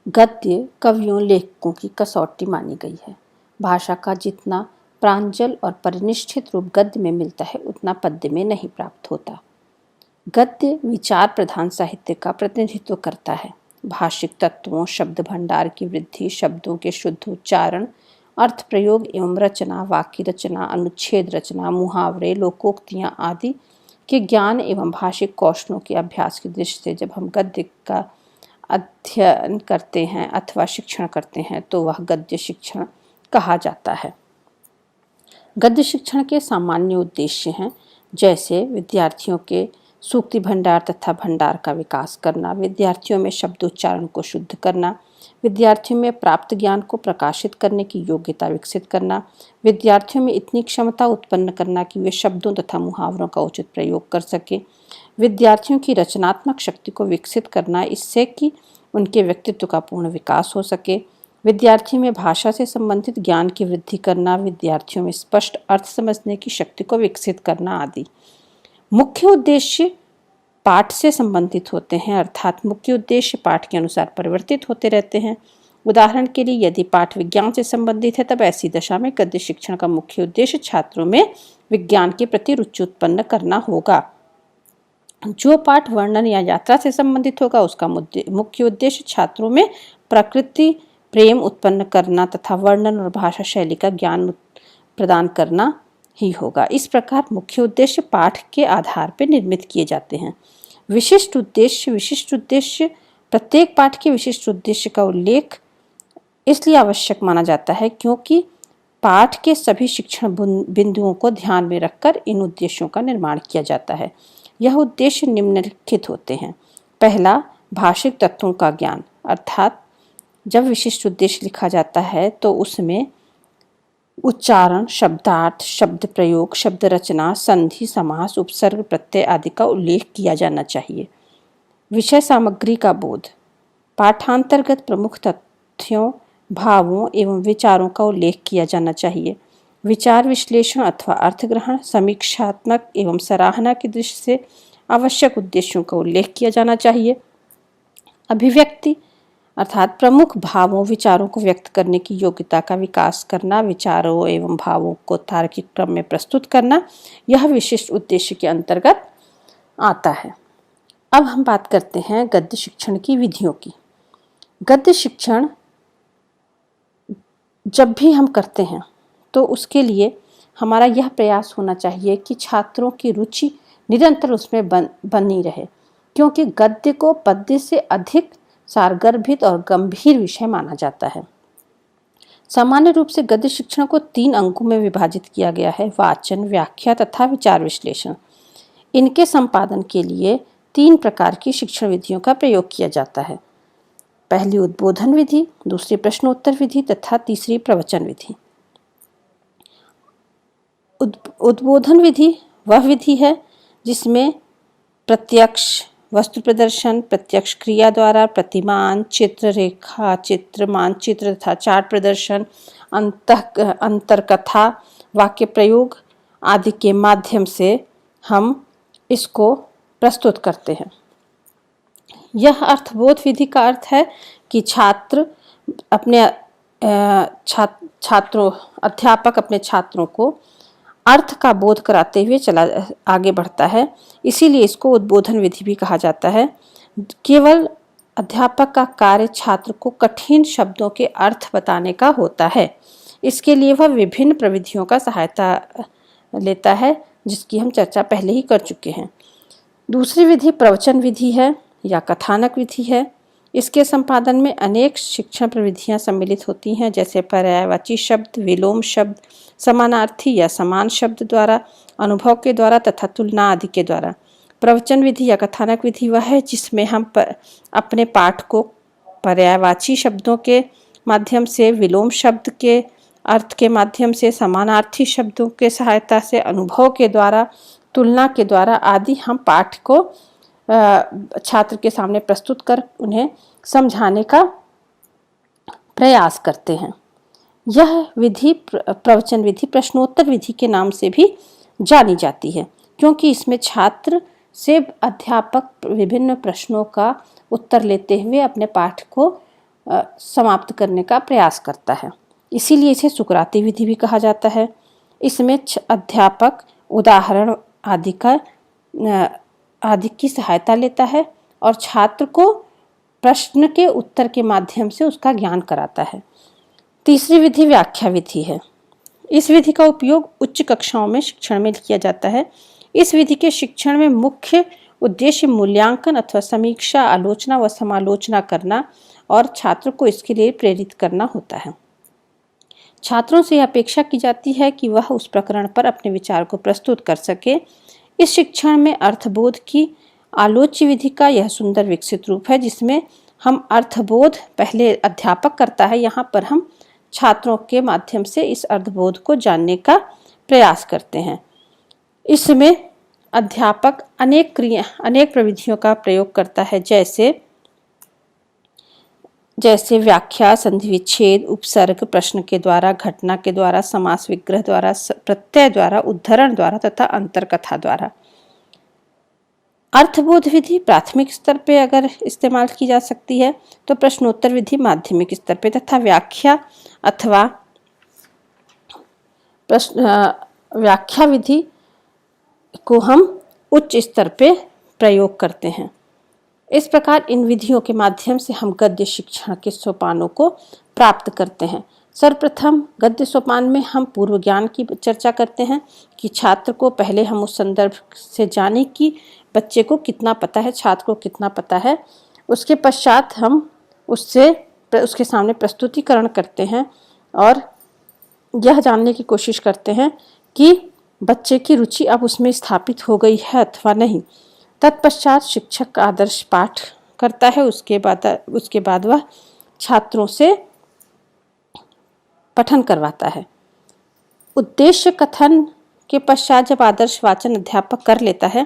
गद्य कवियों लेखकों की कसौटी मानी गई है। भाषा का जितना प्रांजल और परिनिष्ठित रूप गद्य में मिलता है उतना पद्य में नहीं प्राप्त होता। गद्य विचार प्रधान साहित्य का प्रतिनिधित्व करता है। भाषिक तत्वों, शब्द भंडार की वृद्धि, शब्दों के शुद्ध उच्चारण, अर्थ प्रयोग एवं रचना, वाक्य रचना, अनुच्छेद रचना, मुहावरे, लोकोक्तियां आदि के ज्ञान एवं भाषिक कौशलों के अभ्यास की दृष्टि से जब हम गद्य का अध्ययन करते हैं अथवा शिक्षण करते हैं तो वह गद्य शिक्षण कहा जाता है। गद्य शिक्षण के सामान्य उद्देश्य हैं जैसे विद्यार्थियों के सूक्ति भंडार तथा भंडार का विकास करना, विद्यार्थियों में शब्दोच्चारण को शुद्ध करना, विद्यार्थियों में प्राप्त ज्ञान को प्रकाशित करने की योग्यता विकसित करना, विद्यार्थियों में इतनी क्षमता उत्पन्न करना कि वे शब्दों तथा मुहावरों का उचित प्रयोग कर सके, विद्यार्थियों की रचनात्मक शक्ति को विकसित करना इससे कि उनके व्यक्तित्व का पूर्ण विकास हो सके, विद्यार्थियों में भाषा से संबंधित ज्ञान की वृद्धि करना, विद्यार्थियों में स्पष्ट अर्थ समझने की शक्ति को विकसित करना आदि। मुख्य उद्देश्य पाठ से संबंधित होते हैं, अर्थात मुख्य उद्देश्य पाठ के अनुसार परिवर्तित होते रहते हैं। उदाहरण के लिए यदि पाठ विज्ञान से संबंधित है तब ऐसी दशा में गद्य शिक्षण का मुख्य उद्देश्य छात्रों में विज्ञान के प्रति रुचि उत्पन्न करना होगा। जो पाठ वर्णन या यात्रा से संबंधित होगा उसका मुख्य उद्देश्य छात्रों में प्रकृति प्रेम उत्पन्न करना तथा वर्णन और भाषा शैली का ज्ञान प्रदान करना ही होगा। इस प्रकार मुख्य उद्देश्य पाठ के आधार पर निर्मित किए जाते हैं। विशिष्ट उद्देश्य प्रत्येक पाठ के विशिष्ट उद्देश्य का उल्लेख इसलिए आवश्यक माना जाता है क्योंकि पाठ के सभी शिक्षण बिंदुओं को ध्यान में रखकर इन उद्देश्यों का निर्माण किया जाता है। यह उद्देश्य निम्नलिखित होते हैं। पहला, भाषिक तत्वों का ज्ञान, अर्थात जब विशिष्ट उद्देश्य लिखा जाता है तो उसमें उच्चारण, शब्दार्थ, शब्द प्रयोग, शब्द रचना, संधि, समास, उपसर्ग, प्रत्यय आदि का उल्लेख किया जाना चाहिए। विषय सामग्री का बोध, पाठांतर्गत प्रमुख तथ्यों, भावों एवं विचारों का उल्लेख किया जाना चाहिए। विचार विश्लेषण अथवा अर्थग्रहण, समीक्षात्मक एवं सराहना की दृष्टि से आवश्यक उद्देश्यों का उल्लेख किया जाना चाहिए। अभिव्यक्ति अर्थात प्रमुख भावों विचारों को व्यक्त करने की योग्यता का विकास करना, विचारों एवं भावों को तार्किक क्रम में प्रस्तुत करना, यह विशिष्ट उद्देश्य के अंतर्गत आता है। अब हम बात करते हैं गद्य शिक्षण की विधियों की। गद्य शिक्षण जब भी हम करते हैं तो उसके लिए हमारा यह प्रयास होना चाहिए कि छात्रों की रुचि निरंतर उसमें बनी रहे, क्योंकि गद्य को पद्य से अधिक सारगर्भित और गंभीर विषय माना जाता है। सामान्य रूप से गद्य शिक्षण को 3 अंगों में विभाजित किया गया है: वाचन, व्याख्या तथा विचार विश्लेषण। इनके संपादन के लिए 3 प्रकार की शिक्षण विधियों का प्रयोग किया जाता है। पहली उद्बोधन विधि, दूसरी प्रश्नोत्तर विधि तथा तीसरी प्रवचन विधि। उद्बोधन विधि वह विधि है जिसमें प्रत्यक्ष वस्तु प्रदर्शन, प्रत्यक्ष क्रिया द्वारा प्रतिमान, चित्र, रेखा चित्र, मानचित्र तथा चार्ट प्रदर्शन, अंतरकथा, वाक्य प्रयोग आदि के माध्यम से हम इसको प्रस्तुत करते हैं। यह अर्थबोध विधि का अर्थ है कि अध्यापक अपने छात्रों को अर्थ का बोध कराते हुए आगे बढ़ता है, इसीलिए इसको उद्बोधन विधि भी कहा जाता है। केवल अध्यापक का कार्य छात्र को कठिन शब्दों के अर्थ बताने का होता है। इसके लिए वह विभिन्न प्रविधियों का सहायता लेता है, जिसकी हम चर्चा पहले ही कर चुके हैं। दूसरी विधि प्रवचन विधि है या कथानक विधि है। इसके संपादन में अनेक शिक्षण प्रविधियां सम्मिलित होती हैं, जैसे पर्यायवाची शब्द, विलोम शब्द, समानार्थी या समान शब्द द्वारा, अनुभव के द्वारा तथा तुलना आदि के द्वारा। प्रवचन विधि या कथानक विधि वह है जिसमें हम अपने पाठ को पर्यायवाची शब्दों के माध्यम से, विलोम शब्द के अर्थ के माध्यम से, समानार्थी शब्दों के सहायता से, अनुभव के द्वारा, तुलना के द्वारा आदि हम पाठ को छात्र के सामने प्रस्तुत कर उन्हें समझाने का प्रयास करते हैं। यह विधि प्रवचन विधि प्रश्नोत्तर विधि के नाम से भी जानी जाती है, क्योंकि इसमें छात्र से अध्यापक विभिन्न प्रश्नों का उत्तर लेते हुए अपने पाठ को समाप्त करने का प्रयास करता है। इसीलिए इसे सुकराती विधि भी कहा जाता है। इसमें अध्यापक उदाहरण आदि की सहायता लेता है और छात्र को प्रश्न के उत्तर के माध्यम से उसका ज्ञान कराता है। तीसरी विधि व्याख्या विधि है। इस विधि का उपयोग उच्च कक्षाओं में शिक्षण में किया जाता है। इस विधि के शिक्षण में मुख्य उद्देश्य मूल्यांकन अथवा समीक्षा, आलोचना व समालोचना करना और छात्र को इसके लिए प्रेरित करना होता है। छात्रों से अपेक्षा की जाती है कि वह उस प्रकरण पर अपने विचार को प्रस्तुत कर सके। इस शिक्षण में अर्थबोध की आलोच्य विधि का यह सुंदर विकसित रूप है, जिसमें हम अर्थबोध पहले अध्यापक करता है, यहाँ पर हम छात्रों के माध्यम से इस अर्थबोध को जानने का प्रयास करते हैं। इसमें अध्यापक अनेक प्रविधियों का प्रयोग करता है, जैसे व्याख्या, संधि विच्छेद, उपसर्ग, प्रश्न के द्वारा, घटना के द्वारा, समास विग्रह द्वारा, प्रत्यय द्वारा, उद्धरण द्वारा तथा अंतरकथा द्वारा। अर्थबोध विधि प्राथमिक स्तर पे अगर इस्तेमाल की जा सकती है तो प्रश्नोत्तर विधि माध्यमिक स्तर पे तथा व्याख्या विधि को हम उच्च स्तर पे प्रयोग करते हैं। इस प्रकार इन विधियों के माध्यम से हम गद्य शिक्षण के सोपानों को प्राप्त करते हैं। सर्वप्रथम गद्य सोपान में हम पूर्व ज्ञान की चर्चा करते हैं कि छात्र को पहले हम उस संदर्भ से जाने कि बच्चे को कितना पता है, छात्र को कितना पता है। उसके पश्चात हम उसके सामने प्रस्तुतिकरण करते हैं और यह जानने की कोशिश करते हैं कि बच्चे की रुचि अब उसमें स्थापित हो गई है अथवा नहीं। तत्पश्चात शिक्षक आदर्श पाठ करता है। उसके बाद वह छात्रों से पठन करवाता है। उद्देश्य कथन के पश्चात जब आदर्श वाचन अध्यापक कर लेता है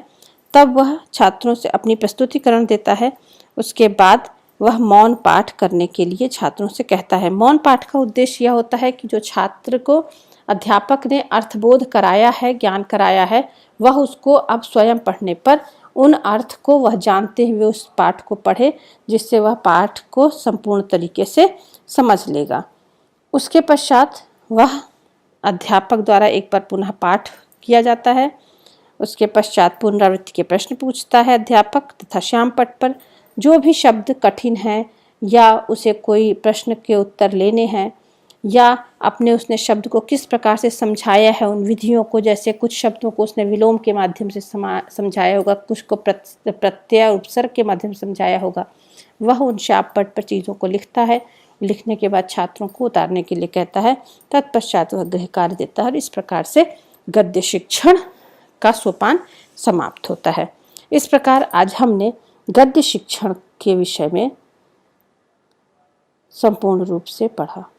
तब वह छात्रों से अपनी प्रस्तुतिकरण देता है। उसके बाद वह मौन पाठ करने के लिए छात्रों से कहता है। मौन पाठ का उद्देश्य यह होता है कि जो छात्र को अध्यापक ने अर्थबोध कराया है, ज्ञान कराया है, वह उसको अब स्वयं पढ़ने पर उन अर्थ को वह जानते हुए उस पाठ को पढ़े, जिससे वह पाठ को संपूर्ण तरीके से समझ लेगा। उसके पश्चात वह अध्यापक द्वारा एक बार पुनः पाठ किया जाता है। उसके पश्चात पुनरावृत्ति के प्रश्न पूछता है अध्यापक तथा श्यामपट्ट पर जो भी शब्द कठिन है या उसे कोई प्रश्न के उत्तर लेने हैं या उसने शब्द को किस प्रकार से समझाया है, उन विधियों को, जैसे कुछ शब्दों को उसने विलोम के माध्यम से समझाया होगा, कुछ को प्रत्यय उपसर्ग के माध्यम से समझाया होगा, वह उन श्यामपट्ट पर चीज़ों को लिखता है। लिखने के बाद छात्रों को उतारने के लिए कहता है। तत्पश्चात वह गृह कार्य देता है और इस प्रकार से गद्य शिक्षण का सोपान समाप्त होता है। इस प्रकार आज हमने गद्य शिक्षण के विषय में संपूर्ण रूप से पढ़ा।